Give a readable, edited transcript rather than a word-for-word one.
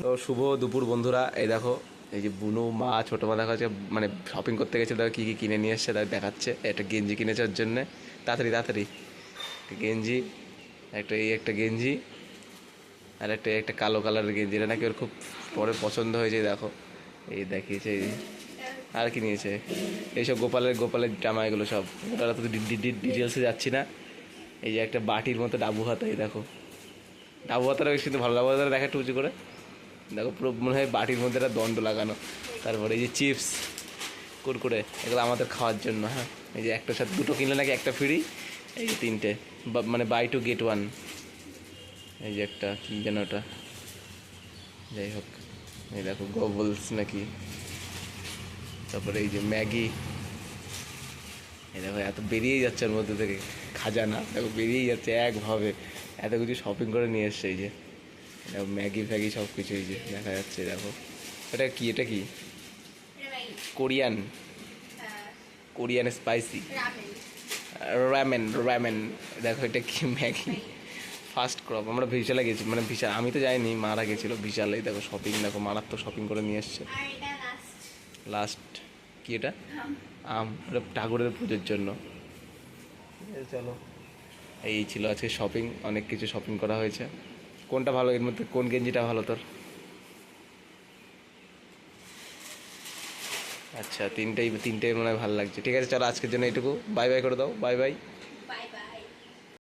তো শুভ দুপুর বন্ধুরা, এই দেখো এই যে বুনু মা ছোটো মা দেখা যাচ্ছে মানে শপিং করতে গেছে, দেখো কী কী কিনে নিয়ে এসছে তাকে দেখাচ্ছে। একটা গেঞ্জি কিনেছে ওর জন্যে, তাড়াতাড়ি তাড়াতাড়ি একটা গেঞ্জি, একটা গেঞ্জি আর একটা কালো কালারের গেঞ্জি, এটা নাকি ওর খুব পরে পছন্দ হয়েছে। দেখো এই দেখিয়েছে এই আর কি নিয়েছে, এইসব গোপালের জামা, এগুলো সব ওটা তো ডিটেলসে যাচ্ছি না। এই যে একটা বাটির মতো ডাবু হাতা, এই দেখো ডাবু হাতাটা বেশ কিন্তু ভালো, ডাবু হাতাটা দেখা একটু উঁচু করে দেখো, পুরো মনে হয় বাটির মধ্যে একটা দণ্ড লাগানো। তারপরে এই যে চিপস কুরকুরে, এগুলো আমাদের খাওয়ার জন্য। হ্যাঁ, এই যে একটার সাথে দুটো কিনলে নাকি একটা ফ্রি, এই যে তিনটে মানে বাই টু গেট ওয়ান। এই যে একটা কী যেন ওটা, যাই হোক এই দেখো গবলস নাকি। তারপরে এই যে ম্যাগি, এই দেখো এত বেরিয়েই যাচ্ছে ওর মধ্যে থেকে খাজানা, দেখো বেরিয়েই যাচ্ছে একভাবে, এত কিছু শপিং করে নিয়ে এসছে। এই যে দেখো ম্যাগি ফ্যাগি সব কিছু এই যে দেখা যাচ্ছে। দেখো এটা কি Korean, Korean spicy ramen ramen. দেখো এটা কি ম্যাগি ফার্স্ট ক্রপ। আমরা বিশালে গেছি, মানে বিশাল আমি তো যাইনি, মারা গেছিলো বিশালে। দেখো শপিং, দেখো মারাত্মক শপিং করে নিয়ে এসছে। লাস্ট কি এটা আম, এটা ঠাকুরের পুজোর জন্য। চলো, এই ছিল আজকে শপিং, অনেক কিছু শপিং করা হয়েছে। কোনটা ভালো এর মধ্যে, কোন গেঞ্জিটা ভালো তোর? আচ্ছা তিনটেই মনে হয় ভালো লাগছে। ঠিক আছে চলো, আজকের জন্য এইটুকু, বাই বাই করে দাও, বাই বাই।